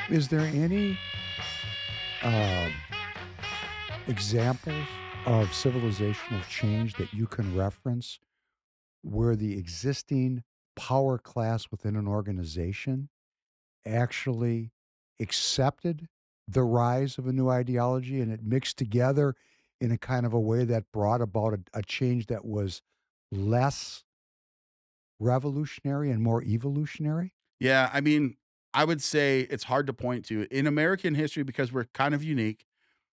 Is there any um, examples of civilizational change that you can reference where the existing power class within an organization actually accepted the rise of a new ideology and it mixed together in a kind of a way that brought about a change that was less revolutionary and more evolutionary? Yeah, I mean, I would say it's hard to point to in American history because we're kind of unique,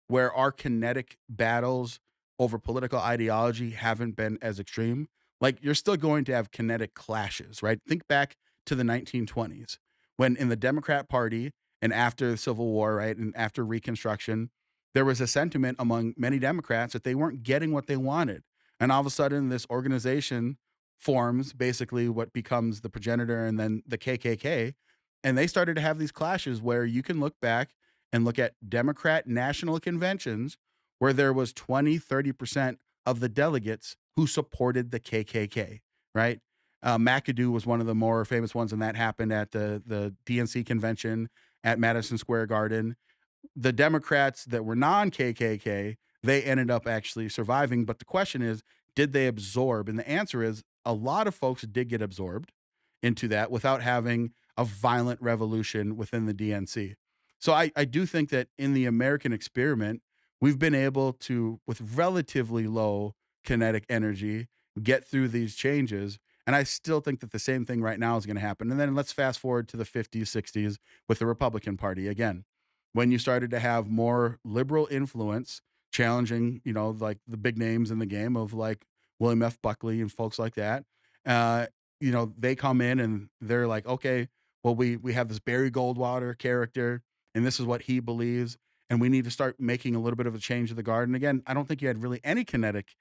where our kinetic battles over political ideology haven't been as extreme. Like, you're still going to have kinetic clashes, right? Think back to the 1920s when in the Democrat Party and after the Civil War, right, and after Reconstruction, there was a sentiment among many Democrats that they weren't getting what they wanted. And all of a sudden, this organization forms basically what becomes the progenitor and then the KKK. And they started to have these clashes where you can look back and look at Democrat national conventions where there was 20, 30% of the delegates who supported the KKK, right? McAdoo was one of the more famous ones, and that happened at the DNC convention at Madison Square Garden. The Democrats that were non KKK, they ended up actually surviving. But the question is, did they absorb? And the answer is a lot of folks did get absorbed into that without having a violent revolution within the DNC. So I do think that in the American experiment, we've been able to, with relatively low kinetic energy, get through these changes. And I still think that the same thing right now is going to happen. And then let's fast forward to the 50s, 60s with the Republican Party again when you started to have more liberal influence challenging, like the big names in the game of like William F. Buckley and folks like that. Uh, they come in and they're like, okay, well, we have this Barry Goldwater character, and this is what he believes, and we need to start making a little bit of a change of the guard. And again, I don't think you had really any kinetic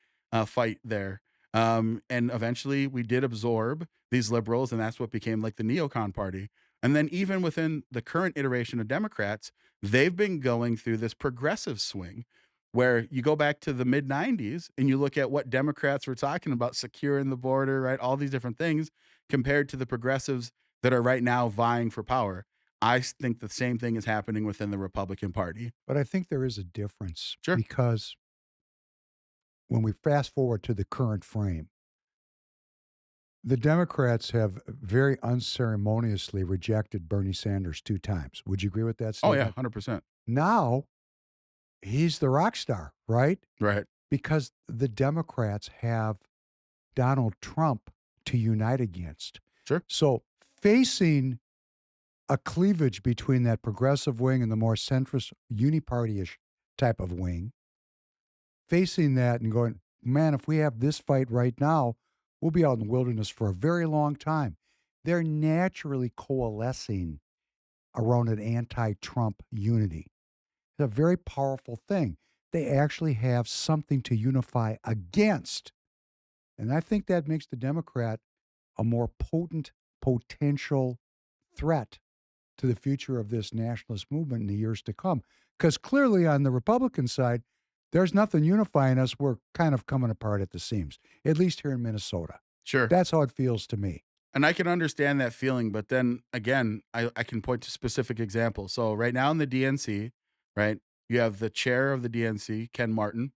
fight there. And eventually, we did absorb these liberals, and that's what became like the neocon party. And then even within the current iteration of Democrats, they've been going through this progressive swing where you go back to the mid 90s and you look at what Democrats were talking about securing the border, right? All these different things compared to the progressives that are right now vying for power. Think the same thing is happening within the Republican Party. But I think there is a difference Sure. because when we fast forward to the current frame, the Democrats have very unceremoniously rejected Bernie Sanders 2 times. Would you agree with that Oh, yeah, statement? 100%. Now, he's the rock star, right? Right. Because the Democrats have Donald Trump to unite against. Sure. So, facing a cleavage between that progressive wing and the more centrist uniparty-ish type of wing, facing that and going, "Man, if we have this fight right now, we'll be out in the wilderness for a very long time." They're naturally coalescing around an anti-Trump unity. It's a very powerful thing. They actually have something to unify against, and I think that makes the Democrat a more potent potential threat to the future of this nationalist movement in the years to come. Because clearly on the Republican side, there's nothing unifying us. We're kind of coming apart at the seams, at least here in Minnesota. Sure. That's how it feels to me. And I can understand that feeling, but then again, I can point to specific examples. So right now in the DNC, right, you have the chair of the DNC, Ken Martin,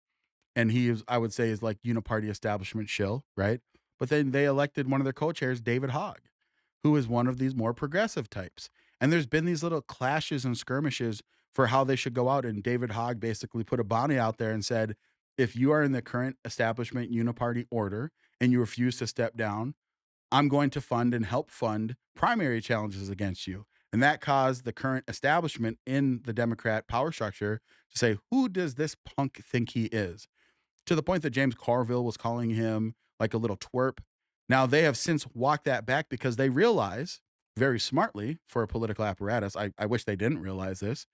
and he is, I would say, is like uniparty establishment shill, right? But then they elected one of their co-chairs, David Hogg, who is one of these more progressive types. And there's been these little clashes and skirmishes for how they should go out. And David Hogg basically put a bounty out there and said, if you are in the current establishment uniparty order and you refuse to step down, I'm going to fund and help fund primary challenges against you. And that caused the current establishment in the Democrat power structure to say, who does this punk think he is? To the point that James Carville was calling him like a little twerp. Now they have since walked that back because they realize very smartly for a political apparatus. I wish they didn't realize this,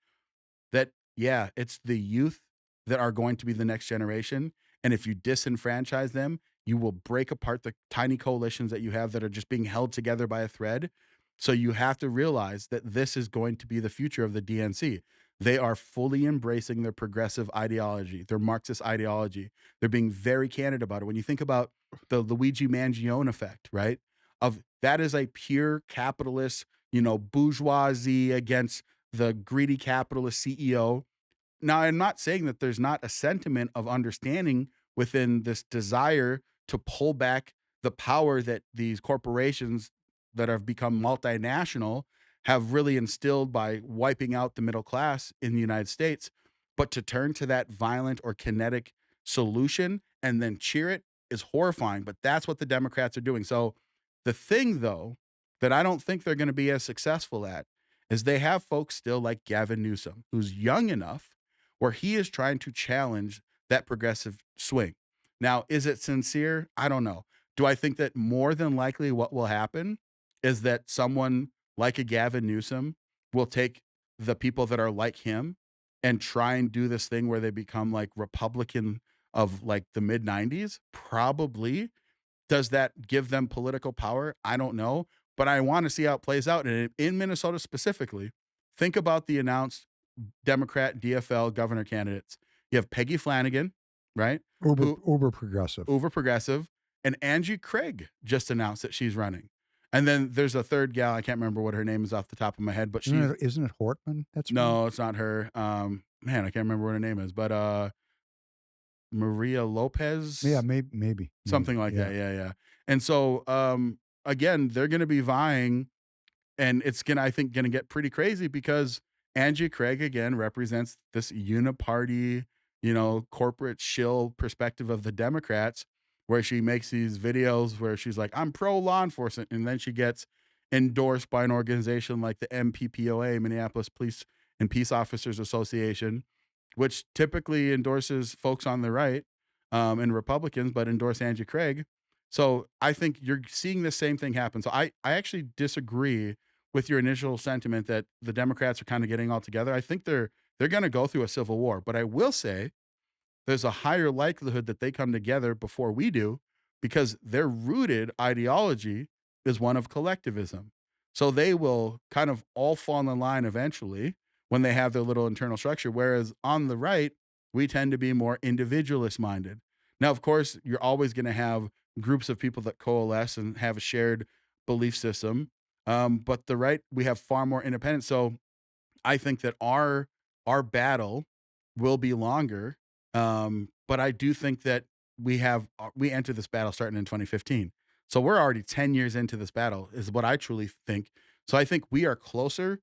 that yeah, it's the youth that are going to be the next generation. And if you disenfranchise them, you will break apart the tiny coalitions that you have that are just being held together by a thread. So you have to realize that this is going to be the future of the DNC. They are fully embracing their progressive ideology, their Marxist ideology. They're being very candid about it. When you think about the Luigi Mangione effect, right? Of that is a pure capitalist, bourgeoisie against the greedy capitalist CEO. Now, I'm not saying that there's not a sentiment of understanding within this desire to pull back the power that these corporations that have become multinational have really instilled by wiping out the middle class in the United States. But to turn to that violent or kinetic solution and then cheer it is horrifying. But that's what the Democrats are doing. So the thing, though, that I don't think they're going to be as successful at is they have folks still like Gavin Newsom, who's young enough where he is trying to challenge that progressive swing. Now, is it sincere? I don't know. Do I think that more than likely what will happen is that someone like a Gavin Newsom will take the people that are like him and try and do this thing where they become like Republican of like the mid 90s? Probably. Does that give them political power? I don't know, but I want to see how it plays out. And in Minnesota specifically, think about the announced Democrat DFL governor candidates. You have Peggy Flanagan, right? Who Uber progressive. Uber progressive, and Angie Craig just announced that she's running. And then there's a third gal, I can't remember what her name is off the top of my head, but she's Isn't it Hortman? That's running? no, it's not her. Man, I can't remember what her name is, but Maria Yeah, Lopez, maybe. something like Yeah. that. Yeah, yeah. And so again, they're going to be vying, and it's gonna, I think, gonna get pretty crazy because Angie Craig again represents this uniparty, corporate shill perspective of the Democrats, where she makes these videos where she's like, "I'm pro law enforcement," and then she gets endorsed by an organization like the MPPOA, Minneapolis Police and Peace Officers Association, which typically endorses folks on the right and Republicans, but endorse Angie Craig. So I think you're seeing the same thing happen. So I actually disagree with your initial sentiment that the Democrats are kind of getting all together. I think they're going to go through a civil war, but I will say there's a higher likelihood that they come together before we do because their rooted ideology is one of collectivism. So they will kind of all fall in line eventually when they have their little internal structure. Whereas on the right, we tend to be more individualist minded. Now, of course, you're always going to have groups of people that coalesce and have a shared belief system. But the right, we have far more independence. So I think that our battle will be longer, but I do think that we entered this battle starting in 2015. So we're already 10 years into this battle is what I truly think. So I think we are closer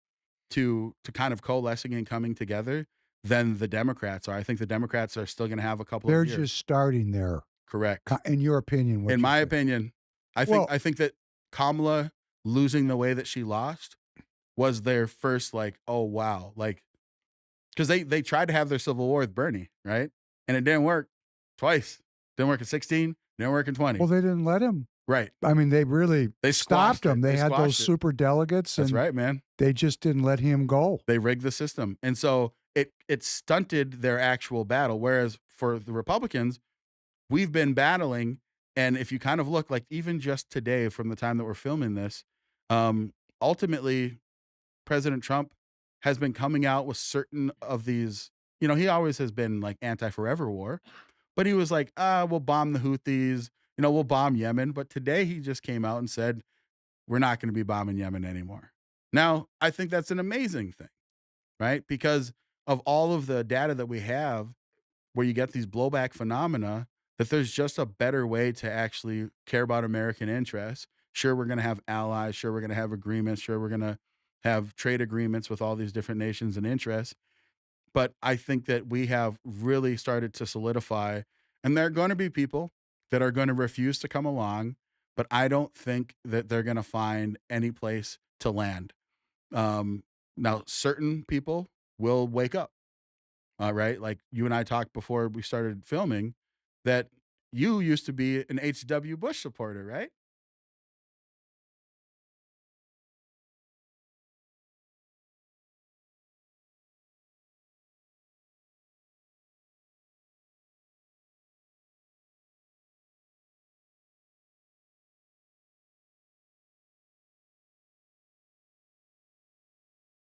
to kind of coalescing and coming together than the Democrats are. I think the Democrats are still going to have a couple of They're years. just starting there. Correct. In your opinion, In what you my think? opinion, I think Well, I think that Kamala losing the way that she lost was their first like, oh wow, like because they tried to have their civil war with Bernie, right? And it didn't work twice. Didn't work in 16, didn't work in 20. they didn't let him. Right. I mean, they really They stopped squashed him. it. They They had those squashed it. super delegates, That's and right, man. they just didn't let him go. They rigged the system. And so it stunted their actual battle. Whereas for the Republicans, we've been battling. And if you kind of look like even just today from the time that we're filming this, ultimately President Trump has been coming out with certain of these, he always has been like anti forever war, but he was like, we'll bomb the Houthis, we'll bomb Yemen. But today he just came out and said, we're not going to be bombing Yemen anymore. Now, I think that's an amazing thing, right? Because of all of the data that we have where you get these blowback phenomena, that there's just a better way to actually care about American interests. Sure, we're going to have allies. Sure, we're going to have agreements. Sure, we're going to have trade agreements with all these different nations and interests. But I think that we have really started to solidify, and there are going to be people that are going to refuse to come along, but I don't think that they're going to find any place to land. Now, certain people will wake up, right? Like you and I talked before we started filming that you used to be an H.W. Bush supporter, right?